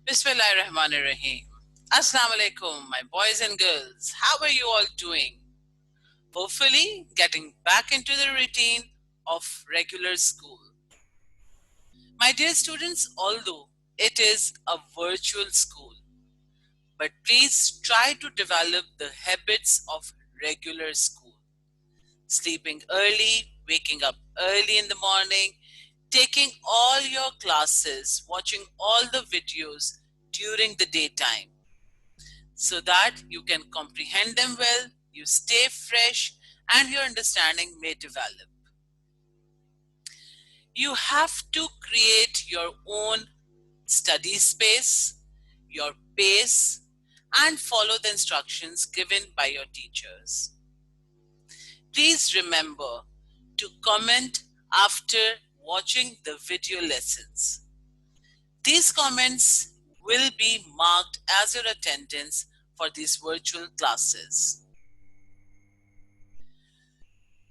Bismillahirrahmanirrahim. Assalamu alaikum, my boys and girls. How are you all doing? Hopefully, getting back into the routine of regular school. My dear students, although it is a virtual school, but please try to develop the habits of regular school. Sleeping early, waking up early in the morning, taking all your classes, watching all the videos during the daytime, so that you can comprehend them well, you stay fresh, and your understanding may develop. You have to create your own study space, your pace, and follow the instructions given by your teachers. Please remember to comment after watching the video lessons. These comments will be marked as your attendance for these virtual classes.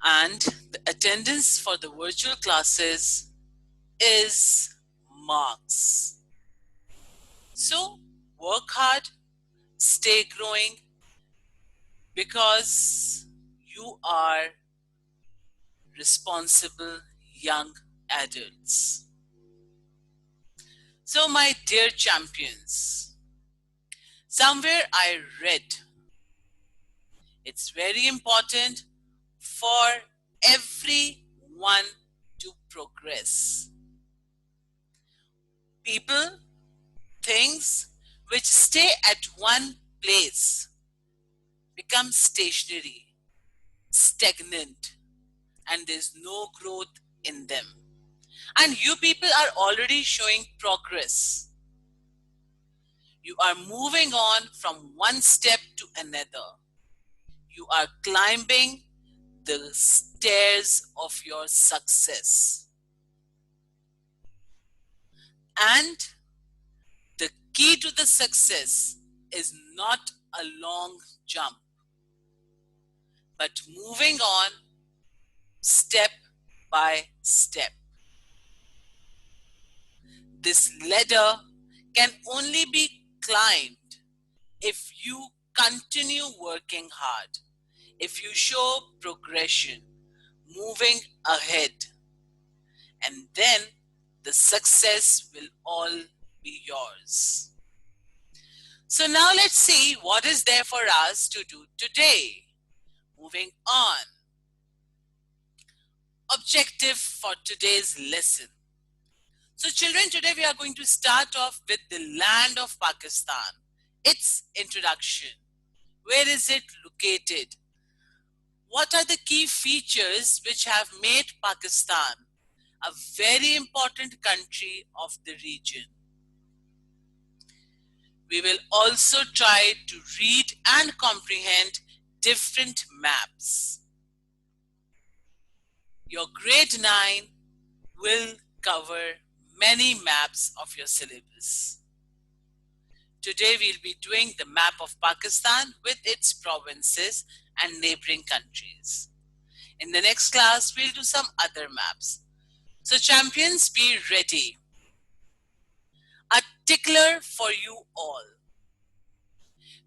And the attendance for the virtual classes is marks. So work hard, stay growing, because you are responsible young adults. So, my dear champions, somewhere I read it's very important for everyone to progress. People, things which stay at one place become stationary, stagnant, and there's no growth in them. And you people are already showing progress. You are moving on from one step to another. You are climbing the stairs of your success. And the key to the success is not a long jump, but moving on step by step. This ladder can only be climbed if you continue working hard, if you show progression, moving ahead, and then the success will all be yours. So now let's see what is there for us to do today. Moving on. Objective for today's lesson. So children, today we are going to start off with the land of Pakistan. Its introduction. Where is it located? What are the key features which have made Pakistan a very important country of the region? We will also try to read and comprehend different maps. Your grade 9 will cover many maps of your syllabus. Today we'll be doing the map of Pakistan with its provinces and neighboring countries. In the next class, we'll do some other maps. So champions, be ready. A tickler for you all.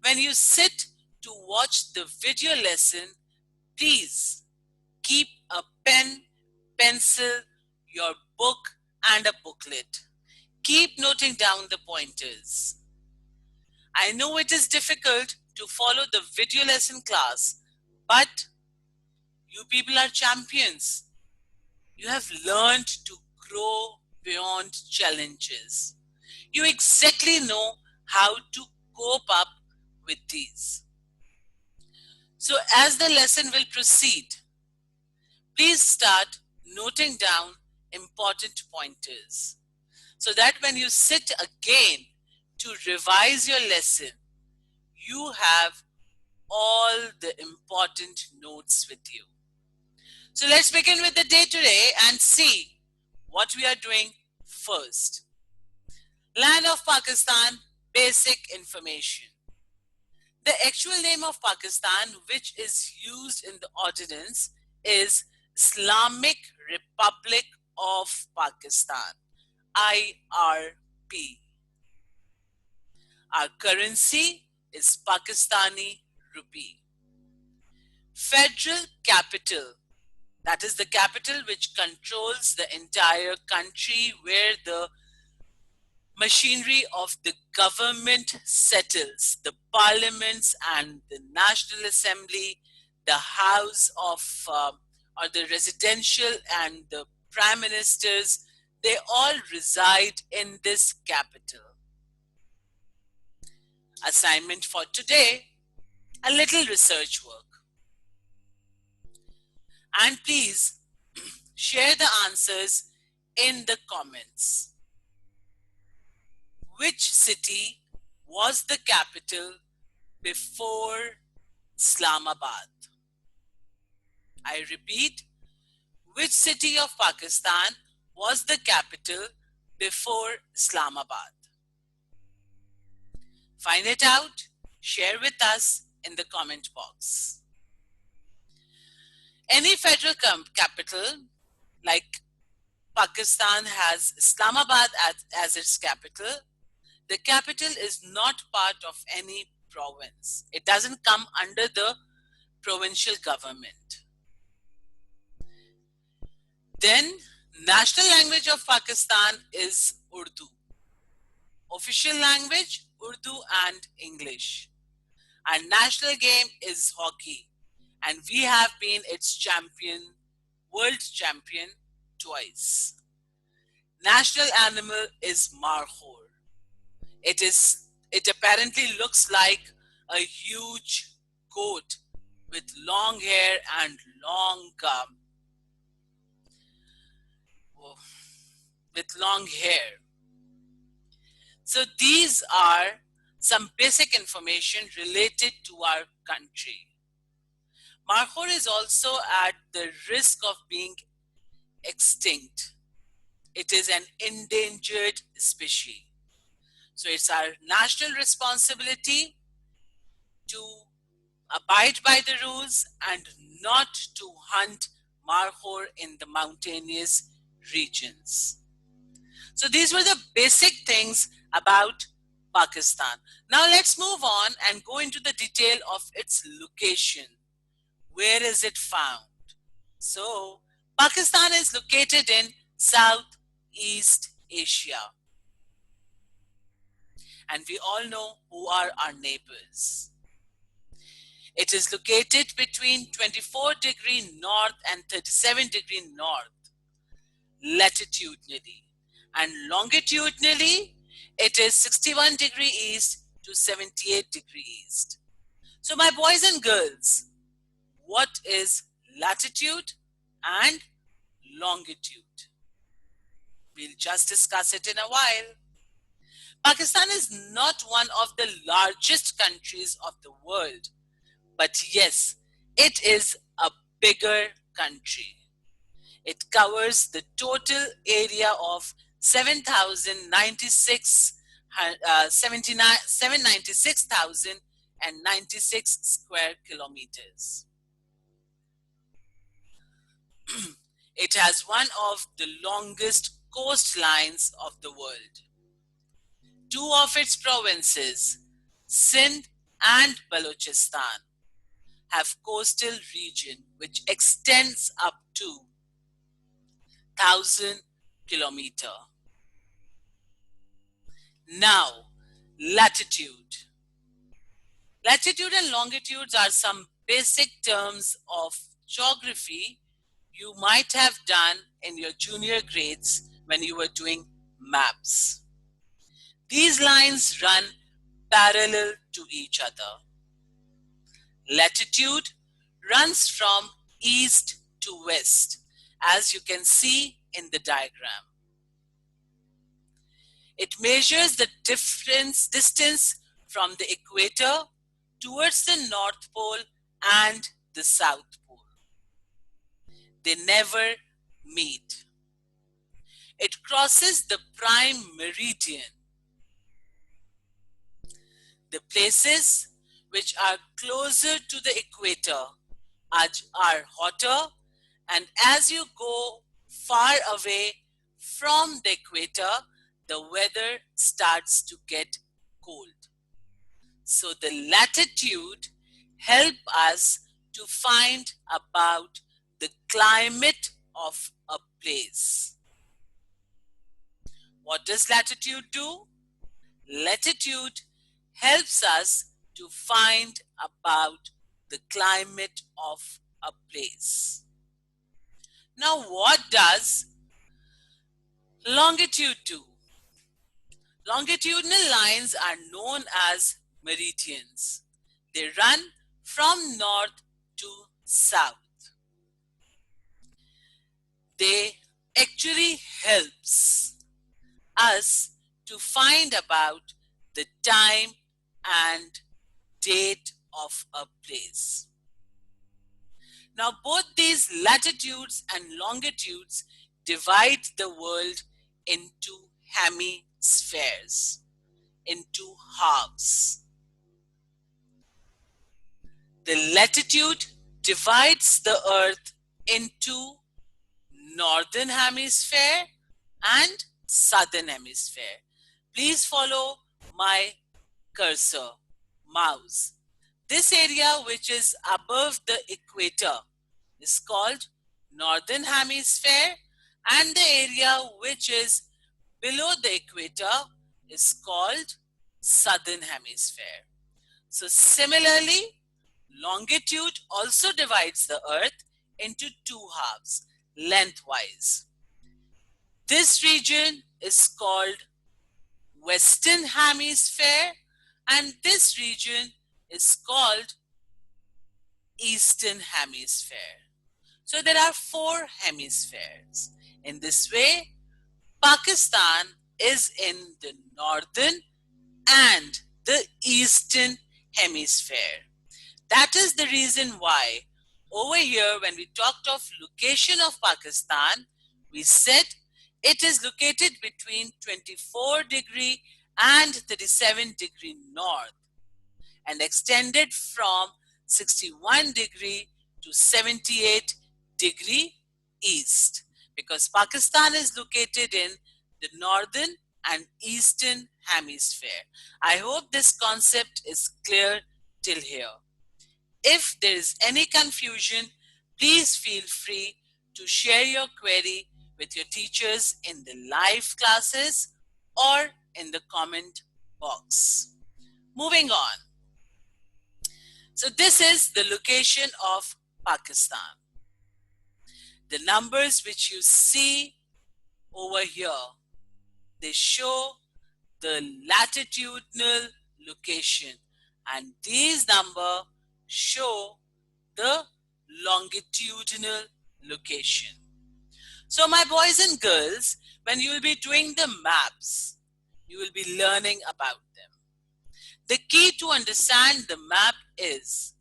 When you sit to watch the video lesson, please keep a pen, pencil, your book, and a booklet. Keep noting down the pointers. I know it is difficult to follow the video lesson class, but you people are champions. You have learned to grow beyond challenges. You exactly know how to cope up with these. So as the lesson will proceed, please start noting down important pointers so that when you sit again to revise your lesson, you have all the important notes with you. So let's begin with the day today and see what we are doing first. Land of Pakistan, basic information. The actual name of Pakistan, which is used in the ordinance, is Islamic Republic of Pakistan, IRP. Our currency is Pakistani rupee. Federal capital, that is the capital which controls the entire country, where the machinery of the government settles, the parliaments and the National Assembly, the House of, or the residential and the prime ministers, they all reside in this capital. Assignment for today, a little research work. And please share the answers in the comments. Which city was the capital before Islamabad? I repeat, which city of Pakistan was the capital before Islamabad? Find it out, share with us in the comment box. Any federal capital, like Pakistan has Islamabad as its capital, the capital is not part of any province. It doesn't come under the provincial government. Then, national language of Pakistan is Urdu. Official language, Urdu and English. Our national game is hockey, and we have been its champion, world champion twice. National animal is markhor. It apparently looks like a huge goat with long hair and with long hair. So these are some basic information related to our country. Markhor is also at the risk of being extinct. It is an endangered species. So it's our national responsibility to abide by the rules and not to hunt markhor in the mountainous regions. So these were the basic things about Pakistan. Now let's move on and go into the detail of its location. Where is it found? So Pakistan is located in Southeast Asia. And we all know who are our neighbors. It is located between 24° north and 37° north latitudinally, and longitudinally it is 61° east to 78° east. So my boys and girls, what is latitude and longitude? We'll just discuss it in a while. Pakistan is not one of the largest countries of the world, but yes, it is a bigger country. It covers the total area of 796,096 square kilometers. It has one of the longest coastlines of the world. Two of its provinces, Sindh and Balochistan, have coastal region which extends up to 1,000 kilometers. Now, latitude. Latitude and longitudes are some basic terms of geography you might have done in your junior grades when you were doing maps. These lines run parallel to each other. Latitude runs from east to west, as you can see in the diagram. It measures the distance from the equator towards the North Pole and the South Pole. They never meet. It crosses the prime meridian. The places which are closer to the equator are hotter, and as you go far away from the equator, the weather starts to get cold. So the latitude help us to find about the climate of a place. What does latitude do? Latitude helps us to find about the climate of a place. Now, what does longitude do? Longitudinal lines are known as meridians. They run from north to south. They actually helps us to find about the time and date of a place. Now, both these latitudes and longitudes divide the world into hemispheres, into halves. The latitude divides the earth into northern hemisphere and southern hemisphere. Please follow my cursor, mouse. This area which is above the equator is called northern hemisphere, and the area which is below the equator is called southern hemisphere. So similarly, longitude also divides the earth into two halves lengthwise. This region is called western hemisphere and this region is called eastern hemisphere. So there are four hemispheres. In this way, Pakistan is in the northern and the eastern hemisphere. That is the reason why over here when we talked of location of Pakistan, we said it is located between 24° and 37° north and extended from 61° to 78° east, because Pakistan is located in the northern and eastern hemisphere. I hope this concept is clear till here. If there is any confusion, please feel free to share your query with your teachers in the live classes or in the comment box. Moving on. So this is the location of Pakistan. The numbers which you see over here, they show the latitudinal location, and these numbers show the longitudinal location. So my boys and girls, when you will be doing the maps, you will be learning about them. The key to understand the map is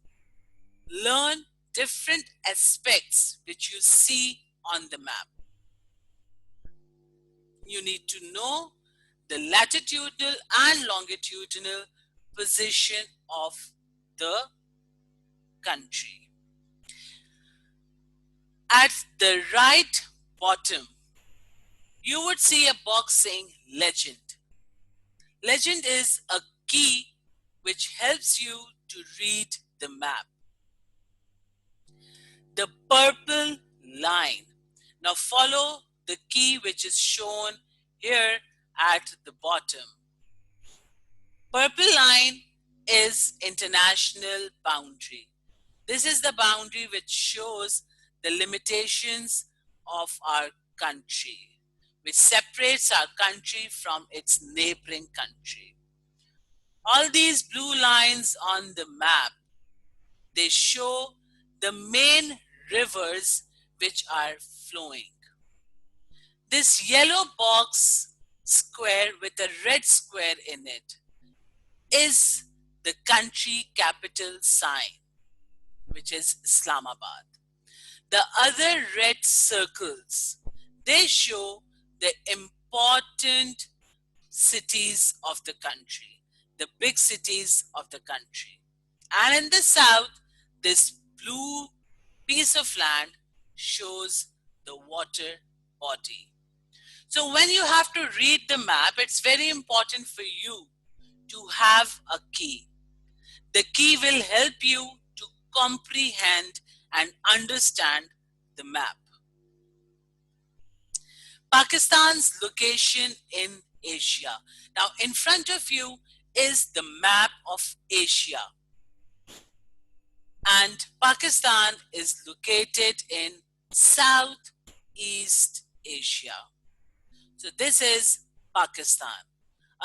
learn different aspects which you see on the map. You need to know the latitudinal and longitudinal position of the country. At the right bottom, you would see a box saying legend. Legend is a key which helps you to read the map. The purple line. Now follow the key which is shown here at the bottom. Purple line is international boundary. This is the boundary which shows the limitations of our country, which separates our country from its neighboring country. All these blue lines on the map, they show the main rivers which are flowing. This yellow box square with a red square in it is the country capital sign, which is Islamabad. The other red circles, they show the important cities of the country, the big cities of the country. And in the south, this blue piece of land shows the water body. So when you have to read the map, it's very important for you to have a key. The key will help you to comprehend and understand the map. Pakistan's location in Asia. Now, in front of you is the map of Asia, and Pakistan is located in Southeast Asia. So, this is Pakistan,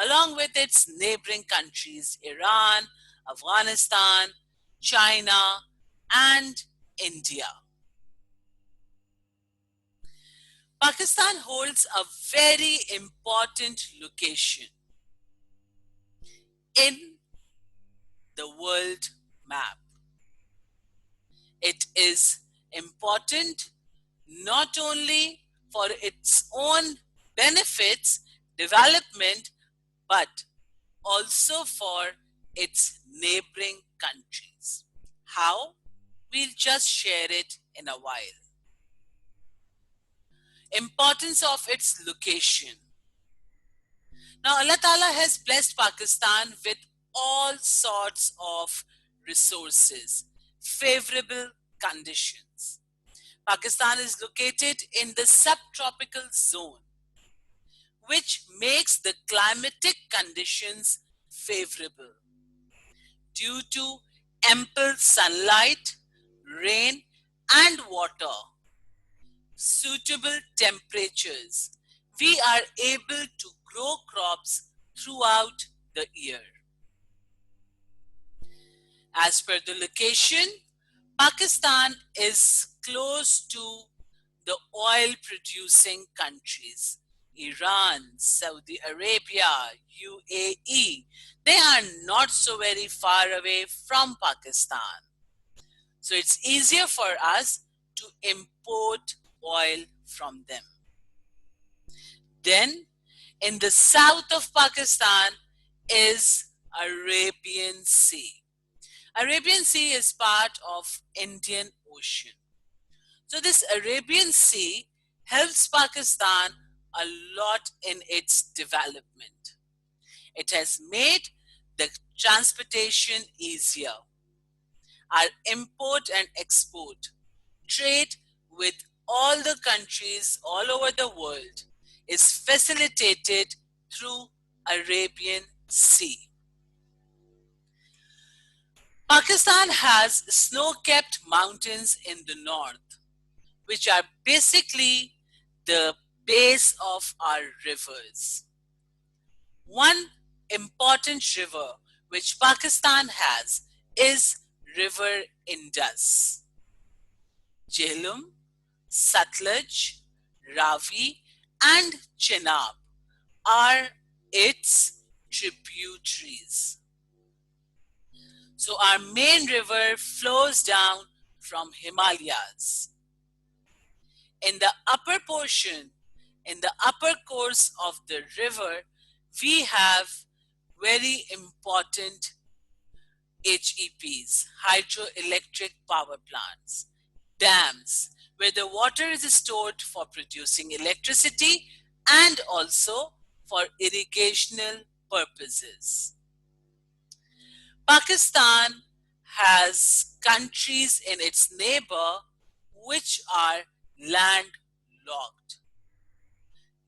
along with its neighboring countries Iran, Afghanistan, China, and India. Pakistan holds a very important location in the world map. It is important not only for its own benefits, development, but also for its neighboring countries. How? We'll just share it in a while. Importance of its location. Now, Allah Ta'ala has blessed Pakistan with all sorts of resources, favorable conditions. Pakistan is located in the subtropical zone, which makes the climatic conditions favorable due to ample sunlight, rain, and water, suitable temperatures. We are able to grow crops throughout the year. As per the location, Pakistan is close to the oil producing countries Iran, Saudi Arabia, UAE. They are not so very far away from Pakistan. So it's easier for us to import oil from them. Then, in the south of Pakistan is Arabian Sea. Arabian Sea is part of Indian Ocean. So this Arabian Sea helps Pakistan a lot in its development. It has made the transportation easier. Our import and export, trade with all the countries all over the world is facilitated through Arabian Sea. Pakistan has snow-capped mountains in the north, which are basically the base of our rivers. One important river which Pakistan has is River Indus. Jhelum, Satluj, Ravi, and Chenab are its tributaries. So our main river flows down from Himalayas. In the upper portion, in the upper course of the river, we have very important HEPs, hydroelectric power plants, dams, where the water is stored for producing electricity and also for irrigational purposes. Pakistan has countries in its neighbor which are landlocked.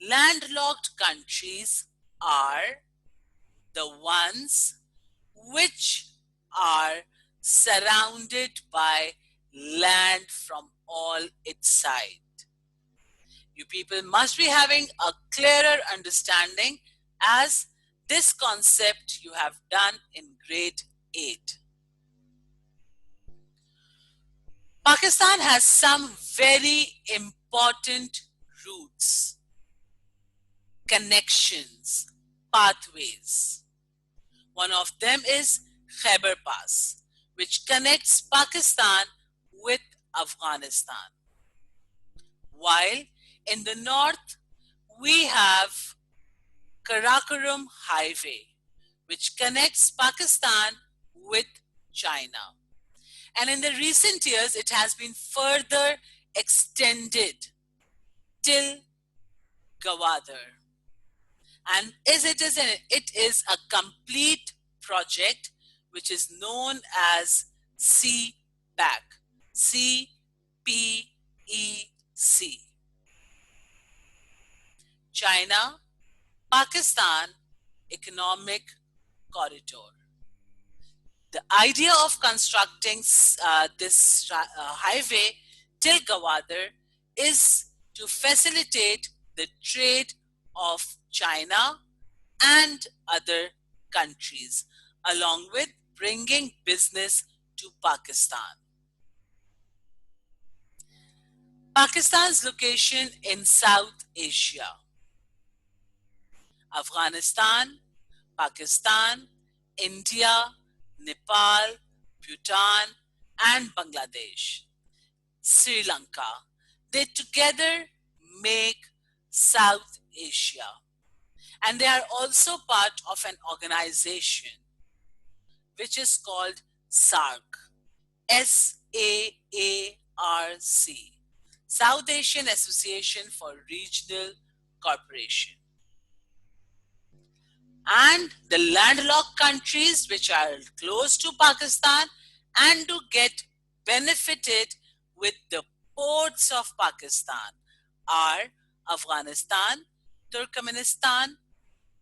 Landlocked countries are the ones which are surrounded by land from all its sides. You people must be having a clearer understanding as this concept you have done in grade 8. Pakistan has some very important routes, connections, pathways. One of them is Khyber Pass, which connects Pakistan with Afghanistan. While in the north, we have Karakoram Highway, which connects Pakistan with China. And in the recent years, it has been further extended till Gwadar. And it is a complete project which is known as CPEC. CPEC. China Pakistan Economic Corridor. The idea of constructing this highway till Gwadar is to facilitate the trade of China and other countries, along with bringing business to Pakistan. Pakistan's location in South Asia: Afghanistan, Pakistan, India, Nepal, Bhutan, and Bangladesh, Sri Lanka. They together make South Asia. And they are also part of an organization which is called SAARC. SAARC. South Asian Association for Regional Cooperation. And the landlocked countries which are close to Pakistan and to get benefited with the ports of Pakistan are Afghanistan, Turkmenistan,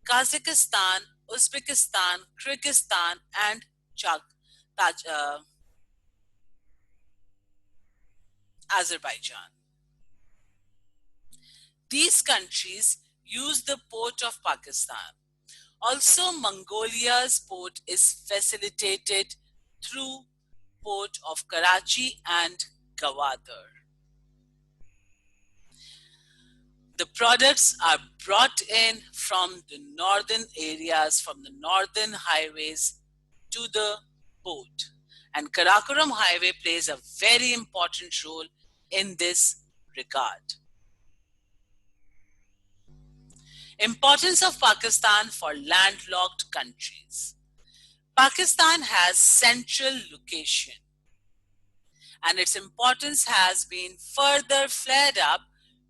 Kazakhstan, Uzbekistan, Kyrgyzstan, and Azerbaijan. These countries use the port of Pakistan. Also, Mongolia's port is facilitated through port of Karachi and Gwadar. The products are brought in from the northern areas, from the northern highways to the port. And Karakoram Highway plays a very important role in this regard. Importance of Pakistan for landlocked countries. Pakistan has central location, and its importance has been further flared up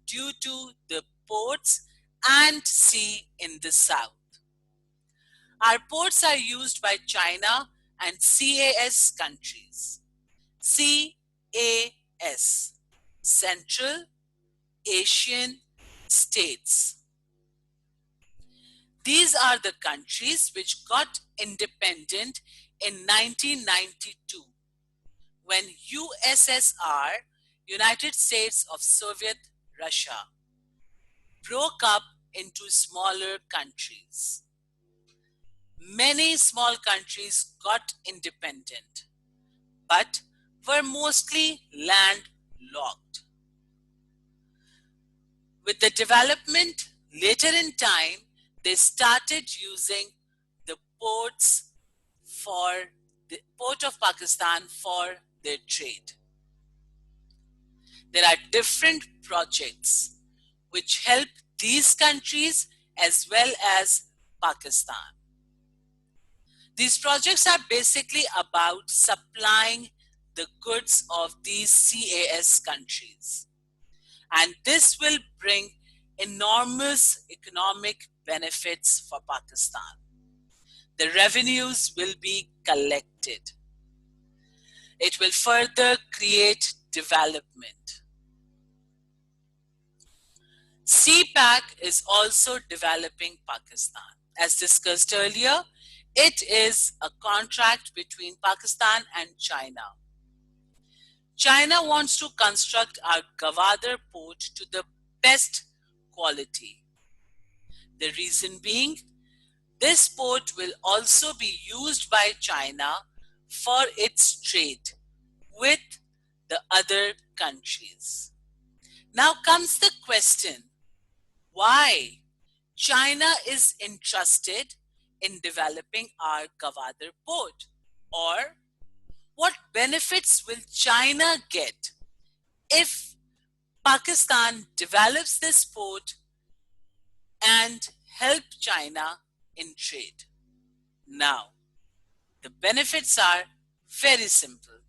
due to the ports and sea in the south. Our ports are used by China and CAS countries. CAS, Central Asian States. These are the countries which got independent in 1992 when USSR, United States of Soviet Russia, broke up into smaller countries. Many small countries got independent, but were mostly landlocked. With the development later in time, they started using the ports for the port of Pakistan for their trade. There are different projects which help these countries as well as Pakistan. These projects are basically about supplying the goods of these CAS countries. And this will bring enormous economic benefits for Pakistan. The revenues will be collected. It will further create development. CPEC is also developing Pakistan. As discussed earlier, it is a contract between Pakistan and China. China wants to construct our Gwadar port to the best quality. The reason being, this port will also be used by China for its trade with the other countries. Now comes the question, why China is interested in developing our Gwadar port, or what benefits will China get if Pakistan develops this port and help China in trade? Now, the benefits are very simple.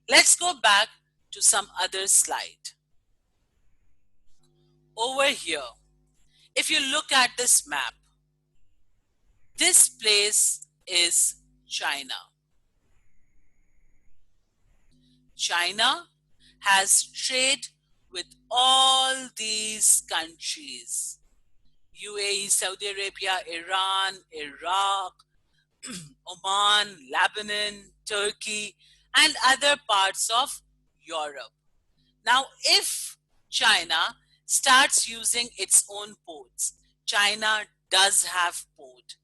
Let's go back to some other slide. Over here, if you look at this map, this place is China. China has trade with all these countries: UAE, Saudi Arabia, Iran, Iraq, Oman, Lebanon, Turkey, and other parts of Europe. Now, if China starts using its own ports, China does have port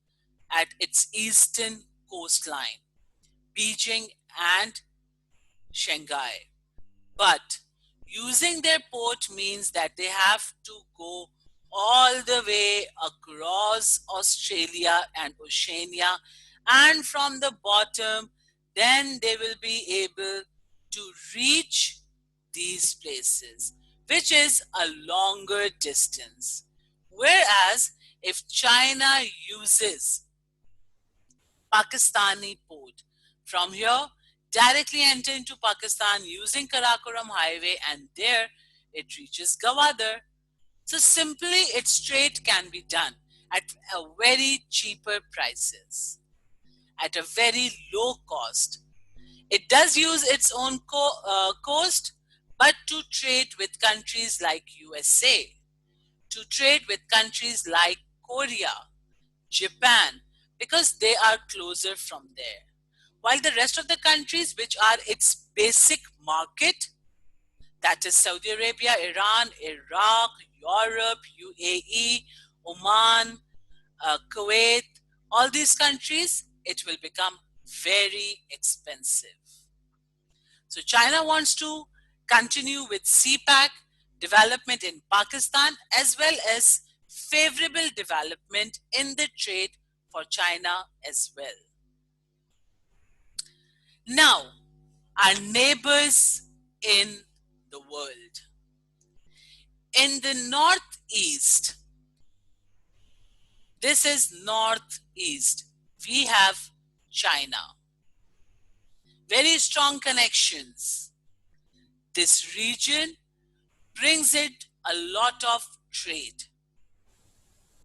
at its eastern coastline, Beijing and Shanghai. But using their port means that they have to go all the way across Australia and Oceania, and from the bottom, then they will be able to reach these places, which is a longer distance. Whereas if China uses Pakistani port. From here, directly enter into Pakistan using Karakoram Highway, and there it reaches Gawadar. So simply its trade can be done at a very cheaper prices, at a very low cost. It does use its own coast, but to trade with countries like USA, to trade with countries like Korea, Japan, because they are closer from there. While the rest of the countries, which are its basic market, that is Saudi Arabia, Iran, Iraq, Europe, UAE, Oman, Kuwait, all these countries, it will become very expensive. So China wants to continue with CPAC development in Pakistan, as well as favorable development in the trade for China as well. Now, our neighbors in the world. In the northeast, this is northeast, we have China. Very strong connections. This region brings it a lot of trade.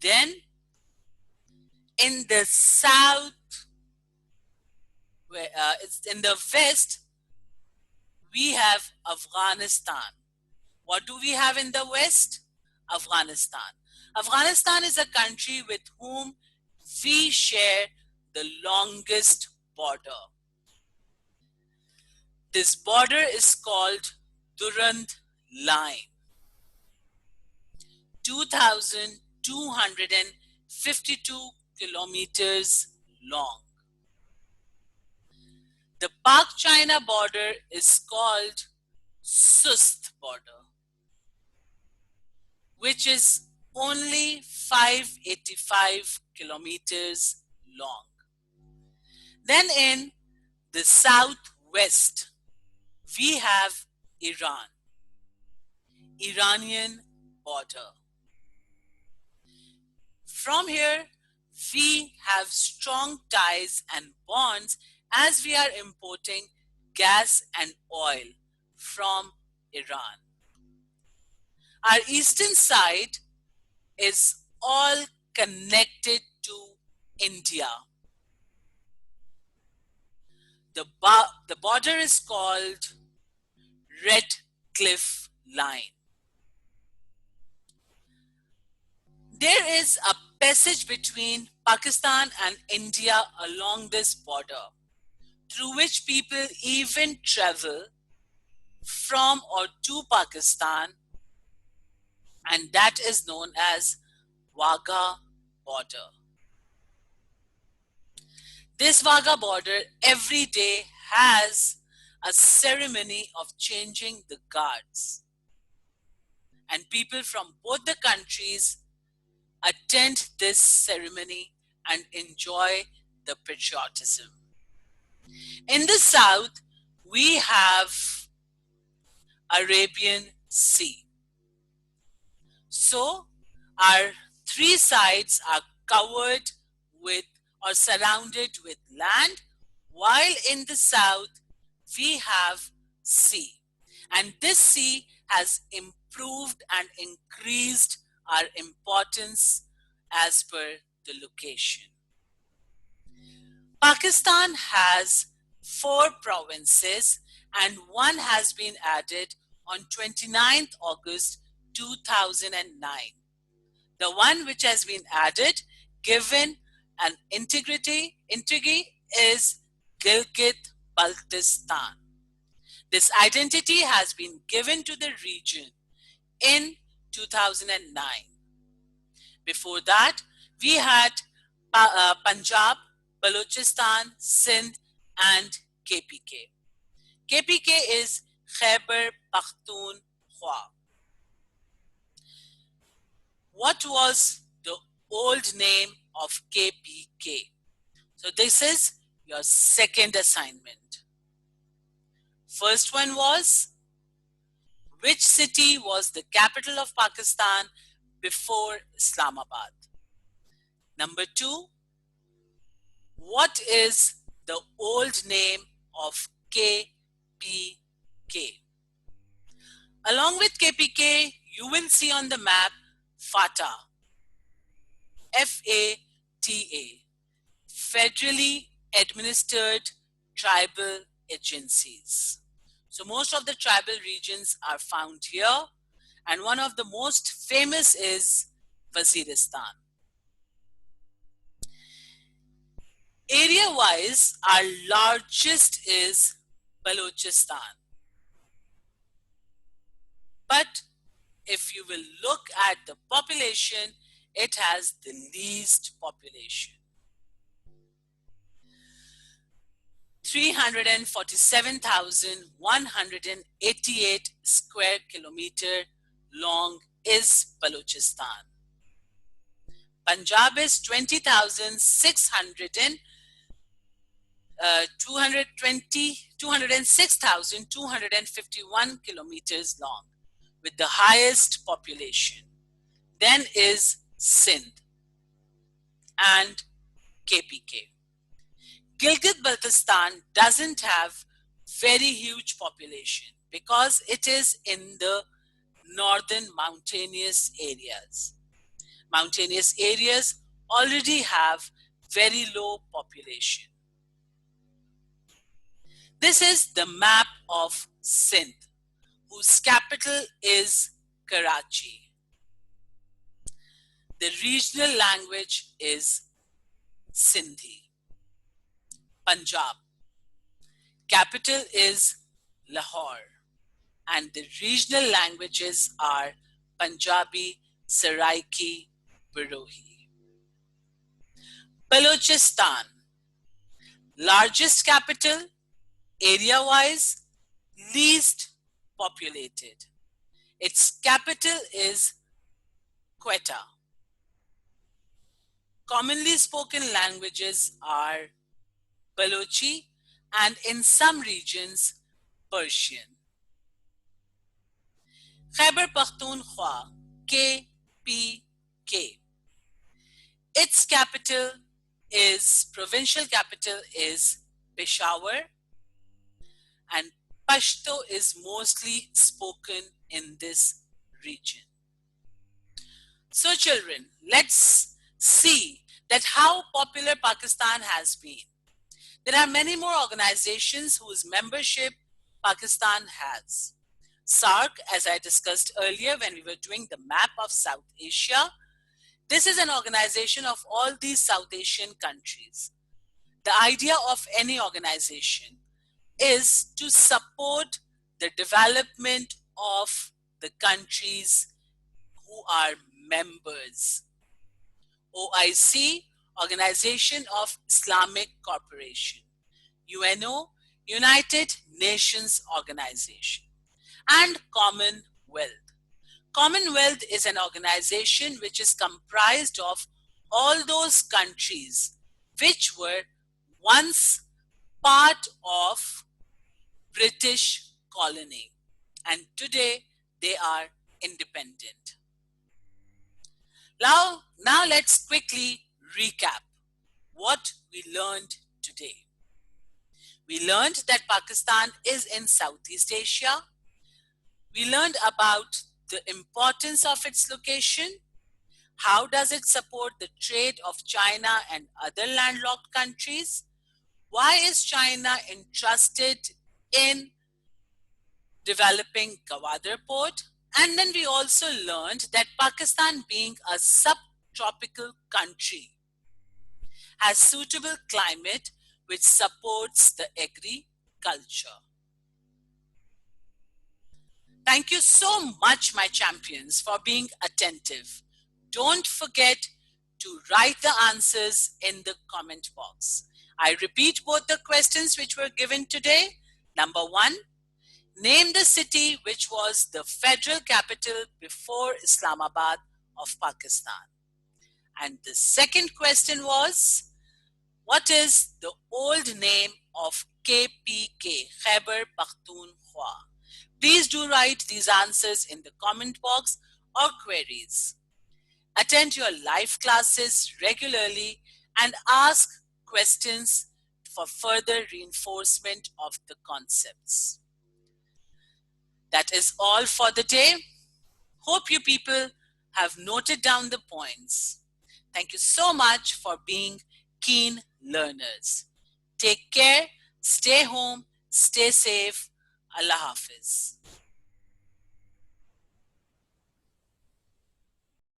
Then, in the south, it's in the west, we have Afghanistan. What do we have in the west? Afghanistan. Afghanistan is a country with whom we share the longest border. This border is called Durand Line. 2,252 kilometers long. The Pak-China border is called Sust border, which is only 585 kilometers long. Then in the southwest, we have Iran, Iranian border. From here, we have strong ties and bonds as we are importing gas and oil from Iran. Our eastern side is all connected to India. The border is called Red Cliff Line. There is a passage between Pakistan and India along this border, through which people even travel from or to Pakistan, and that is known as Wagah border. This Wagah border every day has a ceremony of changing the guards, and people from both the countries attend this ceremony and enjoy the patriotism. In the south, we have Arabian Sea. So our three sides are covered with or surrounded with land, while in the south we have sea. And this sea has improved and increased our importance as per the location. Pakistan has 4 provinces and one has been added on 29th August 2009. The one which has been added, given an integrity is Gilgit-Baltistan. This identity has been given to the region in 2009. Before that, we had Punjab, Balochistan, Sindh, and KPK. KPK is Khyber Pakhtunkhwa. What was the old name of KPK? So this is your second assignment. First one was, which city was the capital of Pakistan before Islamabad? Number two, what is the old name of KPK? Along with KPK, you will see on the map FATA, FATA, federally administered tribal agencies. So most of the tribal regions are found here, and one of the most famous is Waziristan. Area-wise, our largest is Balochistan. But if you will look at the population, it has the least population. 347,188 square kilometer long is Balochistan. Punjab is 206,251 kilometers long, with the highest population. Then is Sindh and KPK. Gilgit-Baltistan doesn't have very huge population because it is in the northern mountainous areas. Mountainous areas already have very low population. This is the map of Sindh, whose capital is Karachi. The regional language is Sindhi. Punjab, capital is Lahore, and the regional languages are Punjabi, Saraiki, Birohi. Balochistan, largest capital, area-wise, least populated. Its capital is Quetta. Commonly spoken languages are Balochi and in some regions, Persian. Khyber Pakhtunkhwa, KPK. Its provincial capital is Peshawar, and Pashto is mostly spoken in this region. So children, let's see that how popular Pakistan has been. There are many more organizations whose membership Pakistan has. SAARC, as I discussed earlier when we were doing the map of South Asia, this is an organization of all these South Asian countries. The idea of any organization is to support the development of the countries who are members. OIC, Organization of Islamic Cooperation. UNO, United Nations Organization. And Commonwealth. Commonwealth is an organization which is comprised of all those countries which were once part of British colony, and today they are independent. Now let's quickly recap what we learned today. We learned that Pakistan is in Southeast Asia. We learned about the importance of its location. How does it support the trade of China and other landlocked countries? Why is China interested in developing Gwadar port. And then we also learned that Pakistan, being a subtropical country, has suitable climate which supports the agriculture. Thank you so much, my champions, for being attentive. Don't forget to write the answers in the comment box. I repeat both the questions which were given today. Number one, name the city which was the federal capital before Islamabad of Pakistan. And the second question was, what is the old name of KPK, Khyber Pakhtunkhwa? Please do write these answers in the comment box or queries. Attend your live classes regularly and ask questions for further reinforcement of the concepts. That is all for the day. Hope you people have noted down the points. Thank you so much for being keen learners. Take care, stay home, stay safe. Allah Hafiz.